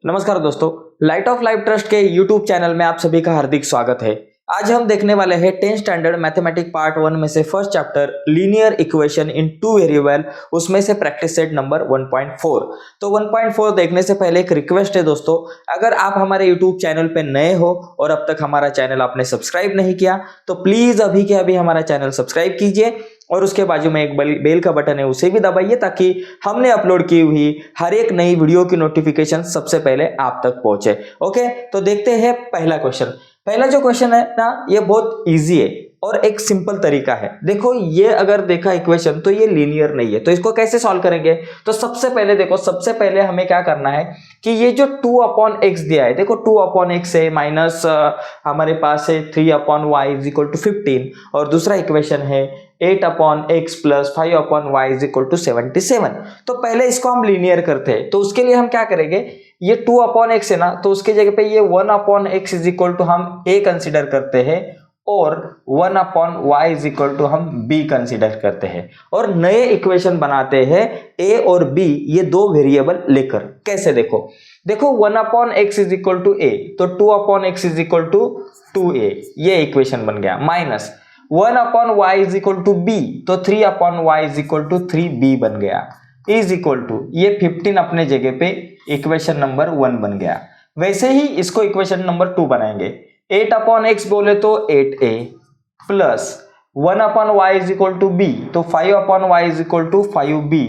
नमस्कार दोस्तों, light of life trust के यूट्यूब चैनल में आप सभी का हार्दिक स्वागत है। आज हम देखने वाले हैं 10th स्टैंडर्ड मैथमेटिक्स पार्ट 1 में से first chapter linear equation in two variable, उसमें से प्रैक्टिस सेट नंबर 1.4। तो 1.4 देखने से पहले एक रिक्वेस्ट है दोस्तों, अगर आप हमारे यूट्यूब चैनल पे नए हो और अब तक हमारा चैनल आपने सब्सक्राइब नहीं किया तो प्लीज अभी के अभी हमारा चैनल सब्सक्राइब कीजिए और उसके बाजू में एक बेल का बटन है उसे भी दबाइए ताकि हमने अपलोड की हुई हर एक नई वीडियो की नोटिफिकेशन सबसे पहले आप तक पहुंचे। ओके, तो देखते हैं पहला क्वेश्चन। पहला जो क्वेश्चन है ना, ये बहुत इजी है और एक सिंपल तरीका है। देखो, ये अगर देखा इक्वेशन तो ये लीनियर नहीं है, तो इसको कैसे सॉल्व करेंगे? तो सबसे पहले देखो, सबसे पहले हमें क्या करना है कि ये जो 2/x दिया है, देखो 2/x है माइनस हमारे पास है 3/y इज इक्वल टू 15 और दूसरा इक्वेशन है 8/x plus 5/y is equal to 77। तो पहले इसको हम लीनियर करते हैं, तो उसके लिए हम क्या करेंगे, ये 2/x है ना, तो उसके जगह पे ये 1/x इज इक्वल टू हम a कंसिडर करते हैं और 1/y इज इक्वल टू हम b कंसिडर करते हैं और नए इक्वेशन बनाते हैं a और b, ये दो वेरिएबल लेकर। कैसे? देखो 1/x is equal to a, तो 2/x is equal to 2a, ये इक्वेशन बन गया। Minus 1/y is equal to b, तो 3/y is equal to 3b बन गया, इज इक्वल टू ये 15 अपने जगह पे इक्वेशन नंबर 1 बन गया। वैसे ही इसको इक्वेशन नंबर 2 बनाएंगे। 8/x बोले तो 8a plus 1/y is equal to b, तो 5/y is equal to 5b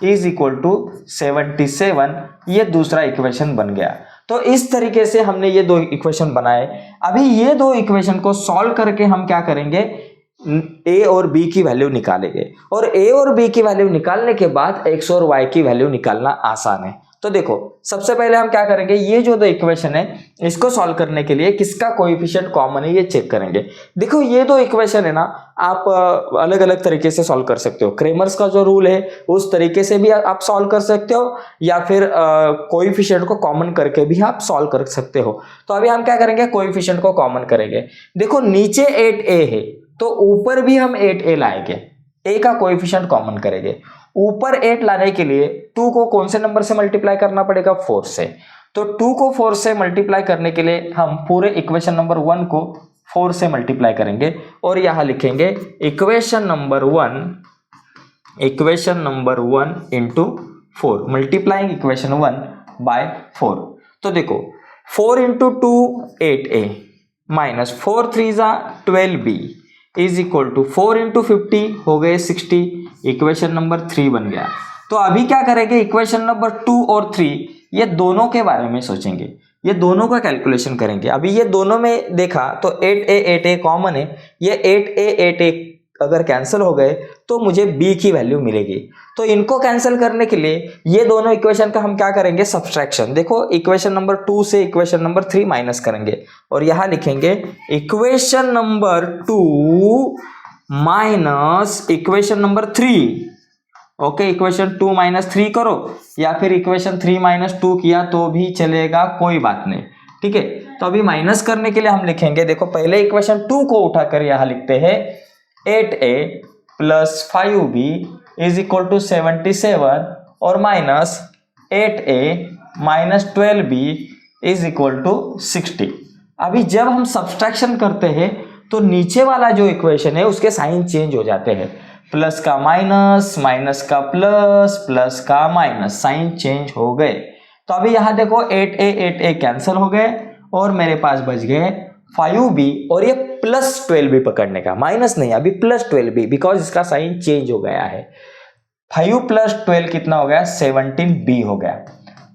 is equal to 77, ये दूसरा इक्वेशन बन गया। तो इस तरीके से हमने ये दो इक्वेशन बनाए। अभी ये दो इक्वेशन को सॉल्व करके हम क्या करेंगे, a और b की वैल्यू निकालेंगे और a और b की वैल्यू निकालने के बाद x और y की वैल्यू निकालना आसान है। तो देखो, सबसे पहले हम क्या करेंगे, ये जो दो इक्वेशन है इसको सॉल्व करने के लिए किसका कोएफिशिएंट कॉमन है ये चेक करेंगे। देखो, ये दो इक्वेशन है ना, आप अलग अलग तरीके से सॉल्व कर सकते हो। क्रेमर्स का जो रूल है उस तरीके से भी आप सॉल्व कर सकते हो या फिर कोएफिशिएंट को कॉमन करके भी आप सॉल्व कर सकते हो। तो अभी हम क्या करेंगे, कोएफिशिएंट को कॉमन करेंगे। देखो, नीचे 8a है तो ऊपर भी हम 8a लाएंगे, a का कोएफिशिएंट कॉमन करेंगे। ऊपर 8 लाने के लिए 2 को कौन से नंबर से मल्टीप्लाई करना पड़ेगा, 4 से। तो 2 को 4 से मल्टीप्लाई करने के लिए हम पूरे इक्वेशन नंबर 1 को 4 से मल्टीप्लाई करेंगे और यहां लिखेंगे equation number 1 into 4, multiplying equation 1 by 4। तो देखो, 4 into 2 8a minus 4 3 12b is equal to 4 into 50 हो गए 60, इक्वेशन नंबर 3 बन गया। तो अभी क्या करेंगे, इक्वेशन नंबर 2 और 3 ये दोनों के बारे में सोचेंगे, ये दोनों का कैलकुलेशन करेंगे। अभी ये दोनों में देखा तो 8a कॉमन है, ये 8a अगर कैंसिल हो गए तो मुझे b की वैल्यू मिलेगी। तो इनको कैंसिल करने के लिए ये दोनों इक्वेशन का हम क्या करेंगे, सब्सट्रैक्शन। देखो, इक्वेशन नंबर 2 से इक्वेशन नंबर 3 माइनस करेंगे और यहां लिखेंगे equation number 2 minus equation number 3। Okay, equation 2 minus 3 करो या फिर इक्वेशन 3 माइनस 2 किया तो भी चलेगा, कोई बात नहीं, ठीक है। तो अभी माइनस करने के लिए हम लिखेंगे, देखो पहले इक्वेशन 2 को उठाकर यहां लिखते हैं 8a plus 5b is equal to 77 और minus 8a minus 12b is equal to 60। अभी जब हम सब्सट्रैक्शन करते हैं तो नीचे वाला जो इक्वेशन है उसके साइन चेंज हो जाते हैं, प्लस का माइनस, माइनस का प्लस, प्लस का माइनस, साइन चेंज हो गए। तो अभी यहां देखो 8a कैंसिल हो गए और मेरे पास बच गए 5b और ये प्लस 12b पकड़ने का, माइनस नहीं, अभी प्लस 12b बिकॉज इसका साइन चेंज हो गया है। 5 प्लस 12 कितना हो गया, 17b हो गया।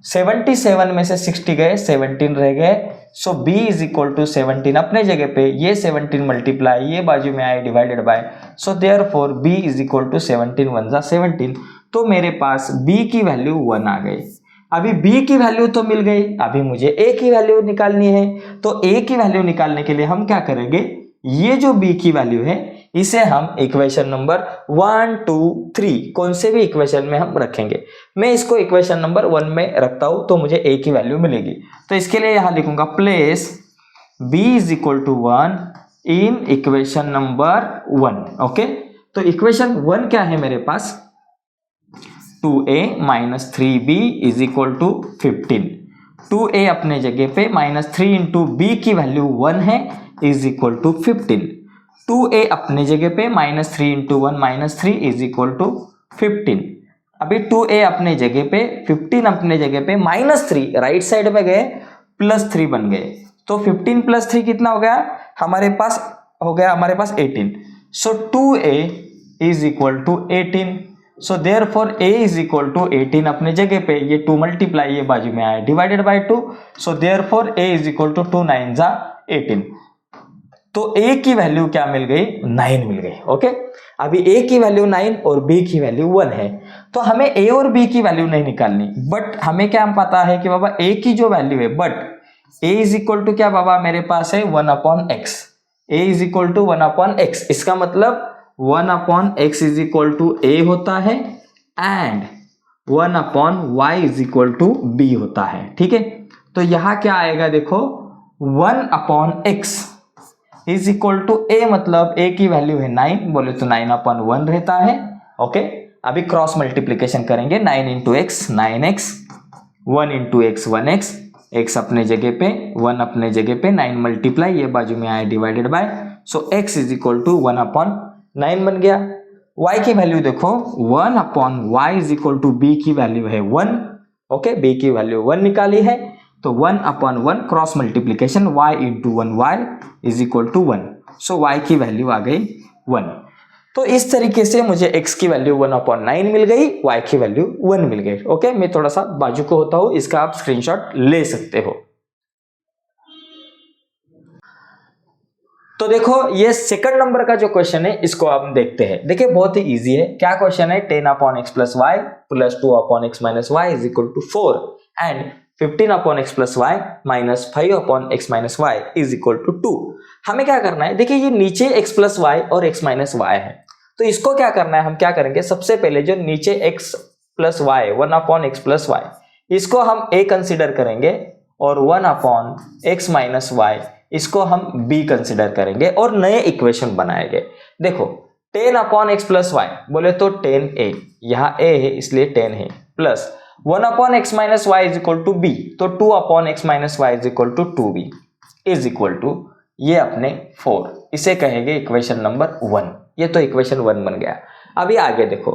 77 में से 60 गए, 17 रह गए, सो b इज इक्वल टू 17 अपने जगह पे, ये 17 मल्टीप्लाई ये बाजू में आए divided by, so therefore b is equal to 17 1 जा 17। तो मेरे पास b की वैल्यू 1 आ गई। अभी b की वैल्यू तो मिल गई, अभी मुझे a की वैल्यू निकालनी है। तो a की वैल्यू निकालने के लिए हम क्या करेंगे, ये जो b की वैल्यू है इसे हम इक्वेशन नंबर 1 2 3 कौन से भी इक्वेशन में हम रखेंगे। मैं इसको इक्वेशन नंबर 1 में रखता हूं तो मुझे a की वैल्यू मिलेगी। तो इसके लिए यहां लिखूंगा place b is equal to 1 in equation number 1। Okay, तो इक्वेशन 1 क्या है मेरे पास, 2a minus 3b is equal to 15। 2a अपने जगह पे -3 इंटू बी की वैल्यू 1 है इज इक्वल टू 15। 2a अपने जगह पे -3 इंटू 1 -3 इज इक्वल टू 15। अभी 2a अपने जगह पे 15 अपने जगह पे -3 राइट साइड में गए +3 बन गए, तो 15 + 3 कितना हो गया हमारे पास 18। So 2a is equal to 18। So therefore a is equal to 18 अपने जगह पे, ये 2 मल्टीप्लाई ये बाजू में आया divided by 2। So therefore a is equal to 2 9 जा 18। तो a की वैल्यू क्या मिल गई 9 मिल गई। ओके, अभी a की वैल्यू 9 और b की वैल्यू 1 है, तो हमें a और b की वैल्यू नहीं निकालनी, बट हमें क्या पता है कि बाबा a की जो वैल्यू है, but a is equal to क्या बाबा मेरे पास है 1/x। a is equal to 1/x, इसका मतलब 1/x is equal to a होता है and 1/y is equal to b होता है। ठीक है, तो यहां क्या आएगा देखो 1/x is equal to a, मतलब a की वैल्यू है 9, बोले तो 9/1 रहता है। ओके, अभी क्रॉस मल्टीप्लीकेशन करेंगे, 9 into x 9x, 1 into x 1x, x अपने जगह पे 1 अपने जगह पे 9 मल्टीप्लाई ये बाजू में आए divided by, so x is equal to 1/9 बन गया। y की वैल्यू देखो 1/y is equal to b की वैल्यू है 1। ओके, b की वैल्यू 1 निकाली है, तो 1/1 cross multiplication y into 1y is equal to 1। So y की वैल्यू आ गई 1। तो इस तरीके से मुझे x की वैल्यू 1/9 मिल गई, y की वैल्यू 1 मिल गई। ओके, मैं थोड़ा सा बाजू को होता हूं, इसका आप स्क्रीनशॉट ले सकते हो। तो देखो ये सेकंड नंबर का जो क्वेश्चन है इसको हम देखते हैं। देखिए बहुत ही इजी है। क्या क्वेश्चन है, 10/x + y + 2/x - y is equal to 4 and 15/x + y - 5/x - y is equal to 2। हमें क्या करना है, देखिए ये नीचे x + y और x - y है, तो इसको क्या करना है, हम क्या करेंगे, सबसे पहले जो नीचे x + y 1/x + y इसको हम a कंसिडर करेंगे और 1/x - y इसको हम b कंसिडर करेंगे और नए इक्वेशन बनाएंगे। देखो 10/x + y बोले तो 10a, यहाँ a है इसलिए 10 है, plus 1/x - y is equal to b, तो 2/x - y is equal to 2b is equal to ये अपने 4, इसे कहेंगे इक्वेशन नंबर 1। ये तो इक्वेशन 1 बन गया। अभी आगे देखो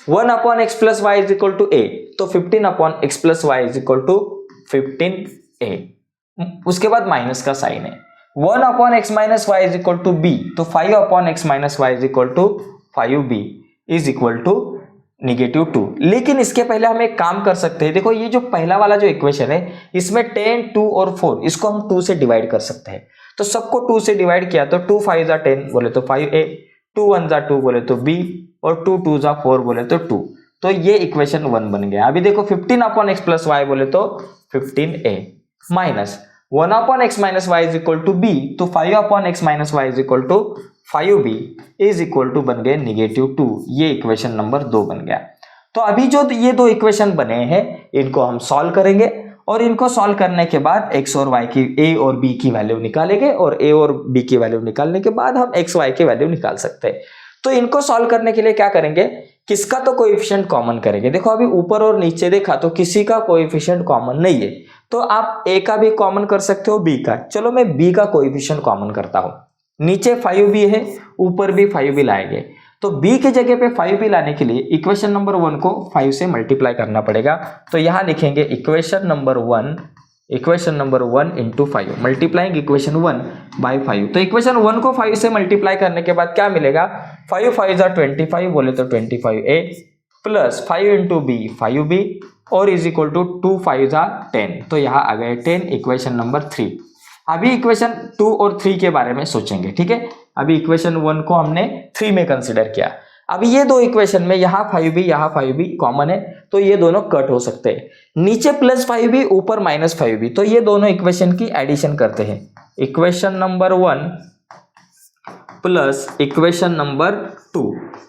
1/x + y is equal to a, तो 15/x + y is equal to 15a, उसके बाद माइनस का साइन है। 1/x - y is equal to b, तो 5/x - y is equal to 5b is equal to -2। लेकिन इसके पहले हम एक काम कर सकते हैं। देखो ये जो पहला वाला जो इक्वेशन है इसमें 10, 2 और 4 इसको हम 2 से डिवाइड कर सकते हैं। तो सबको 2 से डिवाइड किया तो 2 5 जा 10 बोले तो 5a, 2 1 जा 2 बोले तो b और 2 2 जा 4 बोले तो 2। तो ये इक्वेशन 1 बन गया। अभी देखो 15/x + y बोले तो 15a minus 1/x - y is equal to b, तो 5/x - y is equal to 5b is equal to बन गए -2। ये इक्वेशन नंबर 2 बन गया। तो अभी जो ये दो इक्वेशन बने हैं इनको हम सॉल्व करेंगे और इनको सॉल्व करने के बाद x और y की a और b की वैल्यू निकालेंगे और a और b की वैल्यू निकालने के बाद हम x y की वैल्यू निकाल सकते हैं। तो इनको सॉल्व करने के लिए क्या करेंगे, किसका तो कोएफिशिएंट कॉमन करेंगे। देखो अभी ऊपर और नीचे देखा तो किसी का कोएफिशिएंट कॉमन नहीं है, तो आप a का भी कॉमन कर सकते हो b का। चलो मैं b का कोएफिशिएंट कॉमन करता हूं। नीचे 5b है, ऊपर भी 5b लाएंगे, तो b के जगह पे 5b लाने के लिए इक्वेशन नंबर 1 को 5 से मल्टीप्लाई करना पड़ेगा। तो यहां लिखेंगे equation number 1 into 5 multiplying equation 1 by 5। तो इक्वेशन 1 को 5 से मल्टीप्लाई करने के बाद क्या मिलेगा, 5 5 जा 25 बोले तो 25a plus 5 into b 5b और इज इक्वल टू 2 5 जा 10। तो यहाँ आ गए 10, इक्वेशन नंबर 3। अभी इक्वेशन 2 और 3 के बारे में सोचेंगे। ठीक है, अभी इक्वेशन 1 को हमने 3 में कंसिडर किया। अभी ये दो इक्वेशन में यहाँ 5b कॉमन है, तो ये दोनों कट हो सकते हैं। नीचे +5b ऊपर -5b, तो ये दोनों इक्वेशन की एडिशन करते हैं। Equation number 1 plus equation number 2।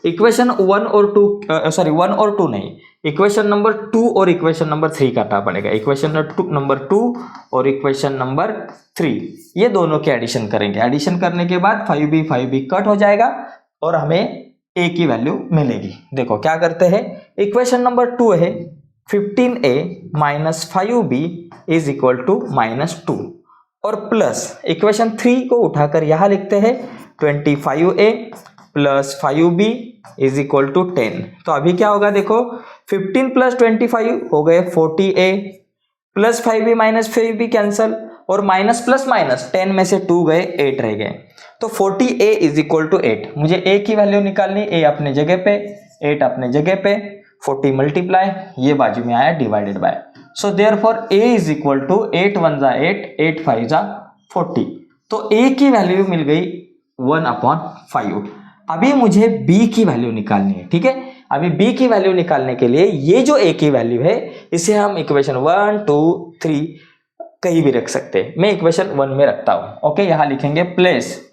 Equation 1 और 2 नहीं, इक्वेशन नंबर 2 और इक्वेशन नंबर 3 करना पड़ेगा। इक्वेशन नंबर 2 और इक्वेशन नंबर 3 ये दोनों के एडिशन करेंगे। एडिशन करने के बाद 5b कट हो जाएगा और हमें a की वैल्यू मिलेगी। देखो क्या करते हैं, इक्वेशन नंबर 2 है 15a minus 5b is equal to -2 और प्लस इक्वेशन 3 को उठाकर यहां लिखते हैं 25a plus 5b is equal to 10। तो अभी क्या होगा देखो, 15 प्लस 25 हो गए 40a plus 5b minus 5b cancel और माइनस प्लस माइनस 10 में से 2 गए 8 रह गए। तो 40a इज इक्वल टू 8। मुझे a की वैल्यू निकालनी, a अपने जगह पे 8 अपने जगह पे 40 मल्टीप्लाई ये बाजू में आया divided by. So therefore a is equal to 8 1 जा 8 8 5 जा 40। तो a की वैल्यू मिल गई 1/5। अभी मुझे b की वैल्यू निकालनी है। ठीक है, अभी b की वैल्यू निकालने के लिए ये जो a की वैल्यू है इसे हम इक्वेशन 1 2 3 कहीं भी रख सकते हैं। मैं इक्वेशन 1 में रखता हूं। ओके, यहां लिखेंगे place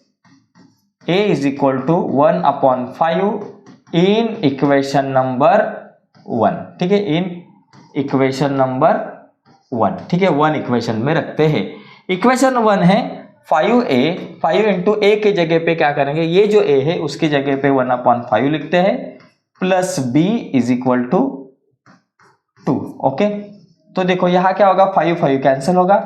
a is equal to 1/5 in equation number 1। ठीक है, इन इक्वेशन नंबर 1। ठीक है, 1 इक्वेशन में रखते हैं। इक्वेशन 1 है 5a, 5 इंटू a की जगह पे क्या करेंगे, ये जो a है उसकी जगह पे 1/5 लिखते हैं plus b is equal to 2। Okay, तो देखो यहां क्या होगा, 5 5 कैंसिल होगा,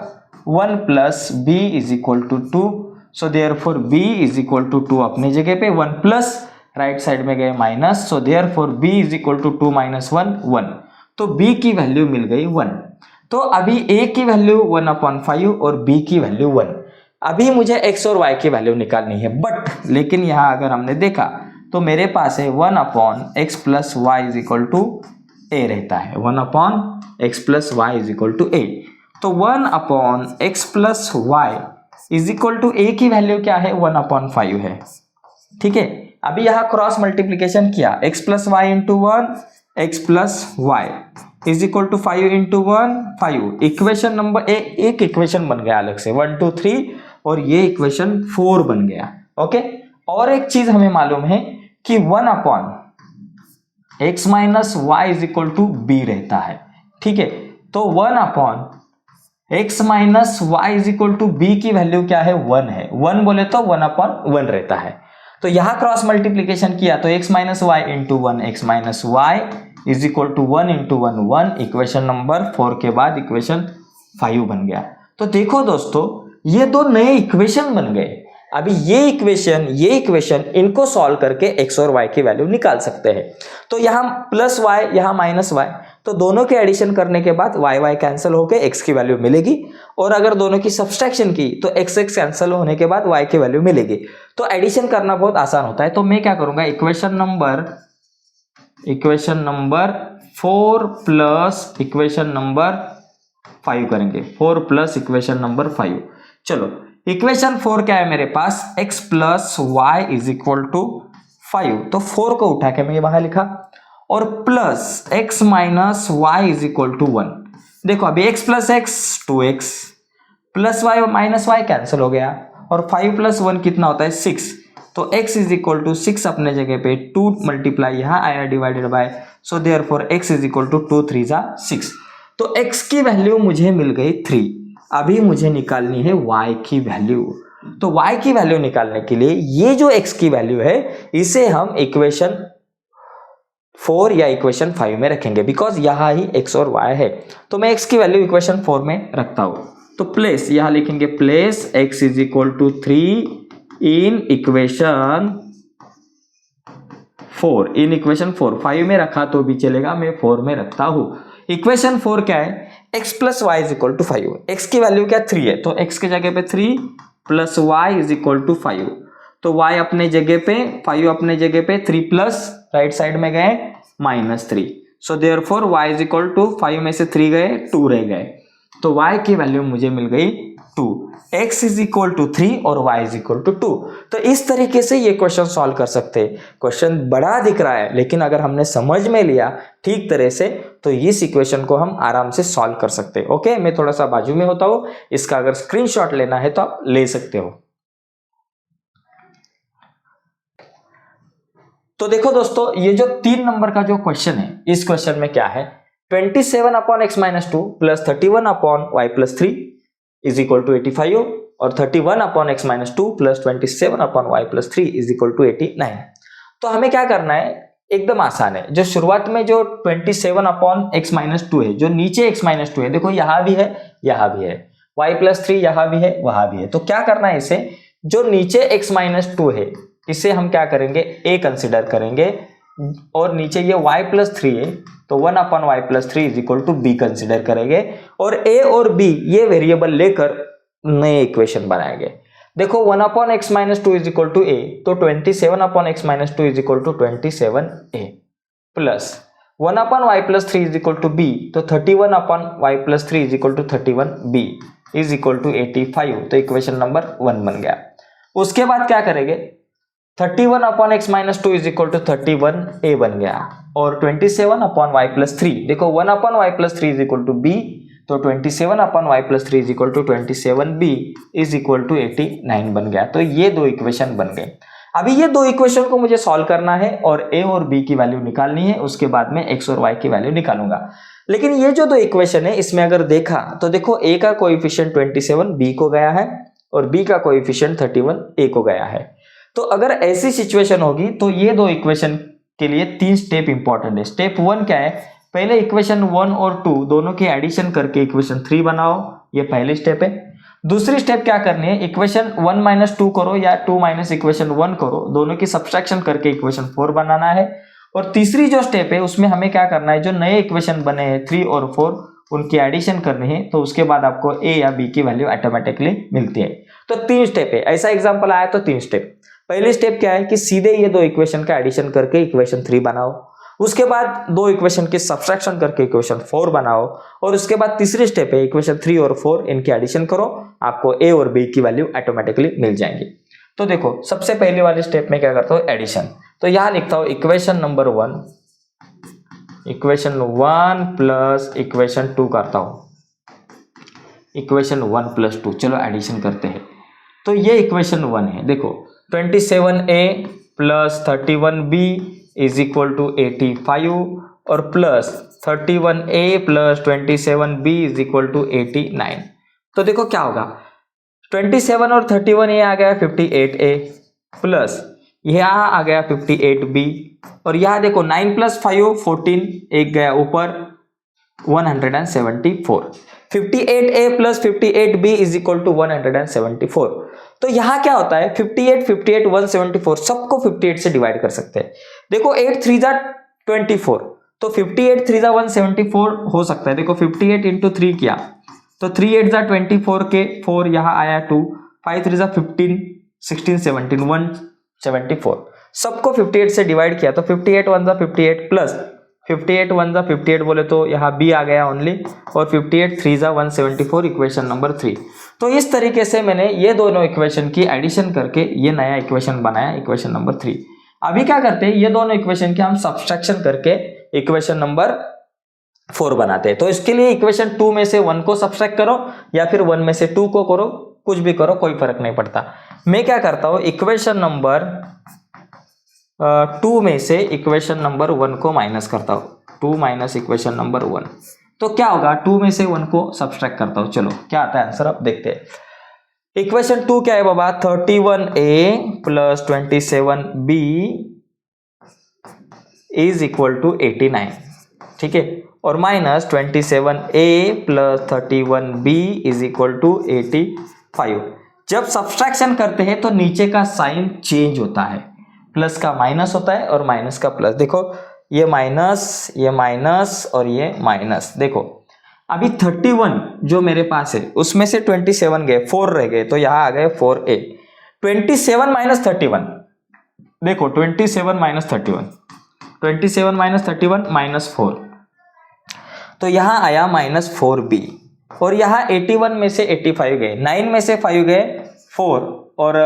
1 plus b is equal to 2। So therefore b is equal to 2 अपनी जगह पे, 1 प्लस राइट साइड में गए minus, so therefore b is equal to 2 minus 1 1। तो b की वैल्यू मिल गई 1। तो अभी a की वैल्यू 1/5 और b की वैल्यू 1। अभी मुझे x और y की वैल्यू निकालनी है, बट लेकिन यहां अगर हमने देखा तो मेरे पास है 1/x plus y is equal to a रहता है, 1/x plus y is equal to a। तो 1/x plus y is equal to a की वैल्यू क्या है, 1/5 है। ठीक है, अभी यहां क्रॉस मल्टीप्लीकेशन किया, x plus y into 1 x plus y is equal to 5 into 1 5। Equation number एक इक्वेशन बन गया अलग से 1 2 3 और ये इक्वेशन 4 बन गया। ओके, और एक चीज हमें मालूम है कि 1/x minus y is equal to b रहता है। ठीक है, तो 1/x minus y is equal to b की वैल्यू क्या है, 1 है। 1 बोले तो 1/1 रहता है। तो यहां क्रॉस मल्टीप्लीकेशन किया तो x minus y into 1 x minus y is equal to 1 into 1 1। Equation number 4 के बाद इक्वेशन 5 बन गया। तो देखो दोस्तों, ये दो नए इक्वेशन बन गए। अभी ये इक्वेशन इनको सॉल्व करके x और y की वैल्यू निकाल सकते हैं। तो यहां प्लस y यहां माइनस y, तो दोनों के एडिशन करने के बाद y कैंसिल होकर x की वैल्यू मिलेगी, और अगर दोनों की सब्सट्रैक्शन की तो x कैंसिल होने के बाद y की वैल्यू मिलेगी। तो एडिशन करना बहुत आसान होता है। तो मैं क्या करूंगा, equation number 4 plus equation number 5 करेंगे, 4 प्लस इक्वेशन नंबर 5। चलो, इक्वेशन 4 क्या है मेरे पास, x plus y is equal to 5। तो 4 को उठा के मैं बाहर लिखा, और plus x minus y is equal to 1। देखो अभी x plus x 2x plus y minus y cancel हो गया, और 5 प्लस 1 कितना होता है 6। तो x इज इक्वल टू 6 अपने जगह पे, 2 मल्टीप्लाई यहां आया divided by, so therefore x is equal to 2 3 जा 6। तो x की वैल्यू मुझे मिल गई 3। अभी मुझे निकालनी है y की वैल्यू। तो y की वैल्यू निकालने के लिए ये जो x की वैल्यू है इसे हम इक्वेशन 4 या इक्वेशन 5 में रखेंगे, बिकॉज यहां ही x और y है। तो मैं x की वैल्यू इक्वेशन 4 में रखता हूं। तो प्लेस यहां लिखेंगे place x is equal to 3 in equation 4। In equation 4 5 में रखा तो भी चलेगा, मैं 4 में रखता हूं। इक्वेशन 4 क्या है, x plus y is equal to 5। x की वैल्यू क्या 3 है, तो x की जगह पे 3 plus y is equal to 5। तो y अपने जगह पे 5 अपने जगह पे 3 प्लस राइट साइड में गए -3। So therefore y is equal to 5 में से 3 गए 2 रह गए। तो y की वैल्यू मुझे मिल गई 2। x इज इक्वल टू 3 और y इज इक्वल टू 2। तो इस तरीके से ये क्वेश्चन सॉल्व कर सकते हैं। क्वेश्चन बड़ा दिख रहा है, लेकिन अगर हमने समझ में लिया ठीक तरह से तो इस इक्वेशन को हम आराम से सॉल्व कर सकते हैं। ओके, मैं थोड़ा सा बाजू में होता हूं, इसका अगर स्क्रीनशॉट लेना है तो आप ले सकते हो। तो देखो दोस्तों, ये जो 3 नंबर का जो क्वेश्चन है, इस क्वेश्चन में क्या है, 27/x माइनस 2 प्लस 31/y plus 3 is equal to 85, और 31/x minus 2 plus 27/y plus 3 is equal to 89। तो हमें क्या करना है, एकदम आसान है। जो शुरुआत में जो 27 अपॉन x माइनस 2 है, जो नीचे x माइनस 2 है, देखो यहाँ भी है यहाँ भी है, y प्लस 3 यहाँ भी है वहां भी है। तो क्या करना है इसे, जो नीचे x माइनस 2 है इसे हम क्या करेंगे, a कंसिडर करेंगे, और नीचे ये y प्लस 3 है तो 1 upon y plus 3 is equal to b consider करेंगे, और a और b ये वेरिएबल लेकर नए इक्वेशन बनाएंगे। देखो 1 upon x minus 2 is equal to a, तो 27 upon x minus 2 is equal to 27a plus 1 upon y plus 3 is equal to b, तो 31 upon y plus 3 is equal to 31b is equal to 85। तो equation number 1 बन गया। उसके बाद क्या करेंगे, 31 upon x minus 2 is equal to 31a बन गया, और 27 अपॉन वाई प्लस 3, देखो 1 upon y plus 3 is equal to b, तो 27 upon y plus 3 is equal to 27b is equal to 89 बन गया। तो ये दो इक्वेशन बन गए। अभी ये दो इक्वेशन को मुझे सॉल्व करना है और a और b की वैल्यू निकालनी है, उसके बाद में x और y की वैल्यू निकालूंगा। लेकिन ये जो दो इक्वेशन है इसमें अगर देखा तो देखो a का कोएफिशिएंट 27 b को गया है और b का कोएफिशिएंट 31 a को गया है। तो अगर ऐसी सिचुएशन होगी तो ये दो इक्वेशन के लिए 3 स्टेप इंपॉर्टेंट है। स्टेप 1 क्या है, पहले इक्वेशन 1 और 2 दोनों की एडिशन करके इक्वेशन 3 बनाओ, ये पहली स्टेप है। दूसरी स्टेप क्या करनी है, इक्वेशन 1 माइनस 2 करो या 2 माइनस इक्वेशन 1 करो, दोनों की सब्सट्रैक्शन करके इक्वेशन 4 बनाना है। और तीसरी जो स्टेप है उसमें हमें क्या करना है, जो नए इक्वेशन बने हैं 3 और 4 उनकी एडिशन करनी है, तो उसके बाद आपको a या b की वैल्यू ऑटोमेटिकली मिलती है। तो 3 स्टेप है, ऐसा एग्जाम्पल आया तो 3 स्टेप। पहली स्टेप क्या है कि सीधे ये दो इक्वेशन का एडिशन करके इक्वेशन 3 बनाओ, उसके बाद दो इक्वेशन की सब्सट्रैक्शन करके इक्वेशन 4 बनाओ, और उसके बाद तीसरी स्टेप है इक्वेशन 3 और 4 इनकी एडिशन करो, आपको a और b की वैल्यू ऑटोमेटिकली मिल जाएंगी। तो देखो सबसे पहले वाली स्टेप में क्या करता हूँ, एडिशन। तो यहां लिखता हूँ इक्वेशन नंबर 1 प्लस इक्वेशन 2 करता हूँ, इक्वेशन 1 प्लस 2, चलो एडिशन करते हैं। तो ये इक्वेशन 1 है, देखो 27a plus 31b is equal to 85 और plus 31a plus 27b is equal to 89। तो देखो क्या होगा, 27 और 31 ये आ गया 58a प्लस यहाँ आ गया 58b, और यहाँ देखो 9 प्लस 5 14, एक गया ऊपर 174, 58a plus 58b is equal to 174। तो यहाँ क्या होता है, 58 58 174 सबको 58 से डिवाइड कर सकते हैं। देखो 8 3 जा 24, तो 58 3 जा 174 हो सकता है। देखो 58 इंटू 3 किया तो 3 8 जा 24 के 4 यहाँ आया 2, 5 3 जा 15 16 17 174, सबको 58 से डिवाइड किया तो 58 1 जा 58 प्लस 58 1 जा 58 बोले तो यहाँ b आ गया ओनली, और 58 3 जा 174 इक्वेशन नंबर 3। तो इस तरीके से मैंने ये दोनों इक्वेशन की एडिशन करके ये नया इक्वेशन बनाया, इक्वेशन नंबर 3। अभी क्या करते हैं, ये दोनों इक्वेशन के हम सब्सट्रैक्शन करके इक्वेशन नंबर 4 बनाते हैं। तो इसके लिए इक्वेशन 2 में से 1 को सब्सट्रैक्ट करो या फिर 1 में से 2 को करो, कुछ भी करो कोई फर्क नहीं पड़ता। मैं क्या करता हूँ, इक्वेशन नंबर 2 में से इक्वेशन नंबर 1 को माइनस करता हूँ, 2 माइनस इक्वेशन नंबर 1। तो क्या होगा, 2 में से 1 को सब्सट्रैक्ट करता हूँ, चलो क्या आता है आंसर अब देखते हैं। इक्वेशन 2 क्या है बाबा, 31a plus 27b is equal to 89, ठीक है, और minus 27a plus 31b is equal to 85। जब सब्सट्रैक्शन करते हैं तो नीचे का साइन चेंज होता है, प्लस का माइनस होता है और माइनस का प्लस। देखो ये माइनस और ये माइनस। देखो अभी 31 जो मेरे पास है उसमें से 27 गए, 4 रह गए, तो यहाँ आ गए 4a। 27 माइनस 31, देखो 27 माइनस 31, 27 माइनस 31 माइनस 4, तो यहाँ आया माइनस 4b, और यहाँ 81 में से 85 गए, 9 में से 5 गए 4, और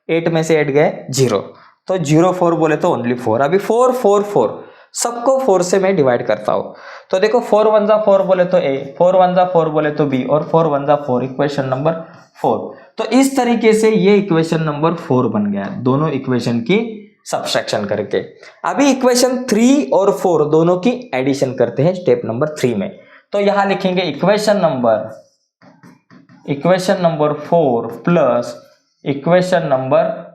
8 में से 8 गए 0, तो 0 4 बोले तो ओनली 4। अभी 4 4 4 सबको 4 से मैं डिवाइड करता हूँ। तो देखो 4 1 जा 4 बोले तो a, 4 1 जा 4 बोले तो b, और 4 1 जा 4, इक्वेशन नंबर 4। तो इस तरीके से ये इक्वेशन नंबर 4 बन गया दोनों इक्वेशन की सब्सट्रैक्शन करके। अभी इक्वेशन 3 और 4 दोनों की एडिशन करते हैं स्टेप नंबर 3 में। तो यहाँ लिखेंगे equation number 4 plus equation number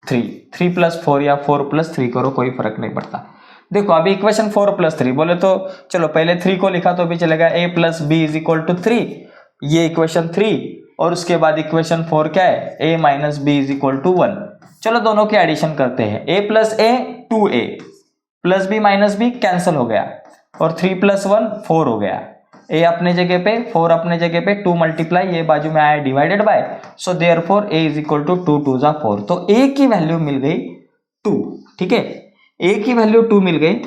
3 plus 4 या 4 प्लस 3 करो कोई फर्क नहीं पड़ता। देखो अभी इक्वेशन 4 + 3 बोले तो चलो पहले 3 को लिखा तो भी चलेगा, a + b = 3, ये इक्वेशन 3, और उसके बाद इक्वेशन 4 क्या है, a - b = 1। चलो दोनों के एडिशन करते हैं, a + a 2a + b - b cancel हो गया, और 3 + 1 4 हो गया, a अपने जगह पे 4 अपने जगह पे 2 मल्टीप्लाई ये बाजू में आया divided by, so therefore a = 2 2 = 4, तो a की वैल्यू मिल गई 2। ठीक है, a की वैल्यू 2 मिल गई।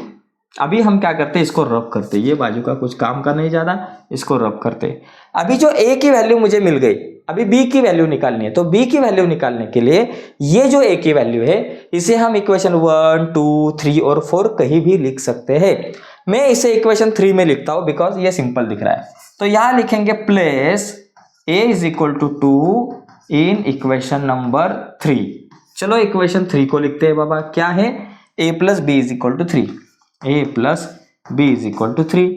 अभी हम क्या करते हैं, इसको रब करते, ये बाजू का कुछ काम का नहीं ज्यादा, इसको रब करते। अभी जो a की वैल्यू मुझे मिल गई, अभी b की वैल्यू निकालनी है, तो b की वैल्यू निकालने के लिए ये जो a की वैल्यू है इसे हम इक्वेशन 1 2 3 और 4 कहीं भी लिख सकते हैं। मैं इसे इक्वेशन 3 में लिखता हूं बिकॉज ये सिंपल दिख रहा है, तो यहां लिखेंगे place a = 2 in equation number 3। चलो इक्वेशन 3 को लिखते हैं बाबा, क्या है, a + b = 3, a + b = 3,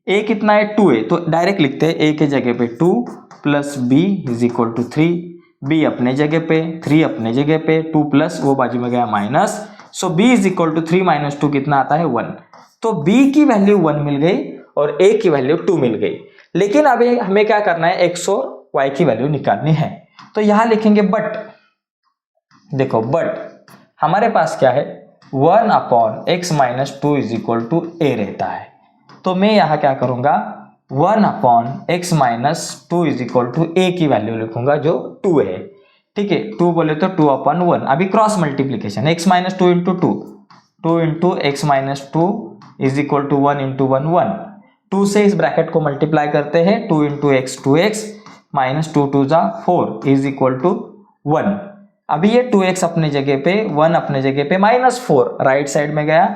a कितना है 2a, तो डायरेक्ट लिखते हैं a के जगह पे 2 + b = 3, b अपने जगह पे 3 अपने जगह पे 2 प्लस वो बाजू में गया माइनस, सो b = 3 - 2 कितना आता है 1, तो b की वैल्यू 1 मिल गई और a की वैल्यू 2 मिल गई। लेकिन अभी हमें क्या करना है, x और y की वैल्यू निकालनी है, तो यहां लिखेंगे बट, देखो बट हमारे पास क्या है 1/x - 2 = a रहता है, तो मैं यहां क्या करूंगा 1/x - 2 = a की वैल्यू लिखूंगा जो 2 है। ठीक है, 2 बोले तो 2/1, अभी क्रॉस मल्टीप्लीकेशन x - 2 × 2 2 × x - 2 = 1 × 1 1, 2 से इस ब्रैकेट को मल्टीप्लाई करते हैं, 2 × x 2x - 2 2 = 4 = 1। अभी ये 2x अपने जगह पे 1 अपने जगह पे -4 राइट साइड में गया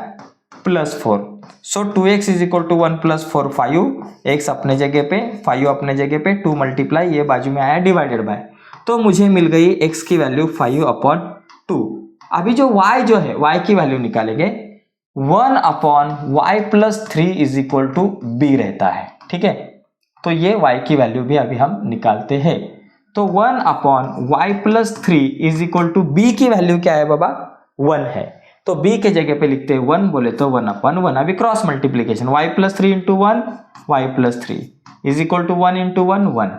+4, सो 2x = 1 + 4 5, x अपने जगह पे 5 अपने जगह पे 2 मल्टीप्लाई ये बाजू में आया डिवाइडेड बाय, तो मुझे मिल गई x की वैल्यू 5/2। अभी जो y जो है y की वैल्यू निकालेंगे 1/y + 3 = b रहता है। ठीक है, तो ये y की वैल्यू भी अभी हम निकालते हैं, तो 1/y + 3 = b की वैल्यू क्या है बाबा 1 है, तो b के जगह पे लिखते हैं 1 बोले तो 1/1, अभी क्रॉस मल्टीप्लीकेशन y + 3 × 1 y + 3 = 1 × 1 1,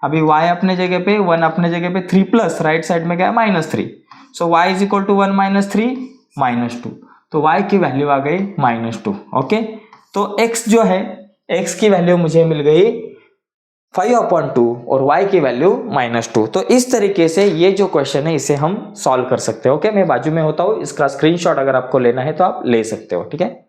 अभी y अपने जगह पे 1 अपने जगह पे 3 प्लस राइट साइड में गया -3, सो y = 1 - 3 -2, तो y की वैल्यू आ गई -2। ओके, तो x जो है x की वैल्यू मुझे मिल गई 5/2 और y की वैल्यू -2। तो इस तरीके से ये जो क्वेश्चन है इसे हम सॉल्व कर सकते हैं। ओके, मैं बाजू में होता हूँ, इसका स्क्रीनशॉट अगर आपको लेना है तो आप ले सकते हो। ठीक है।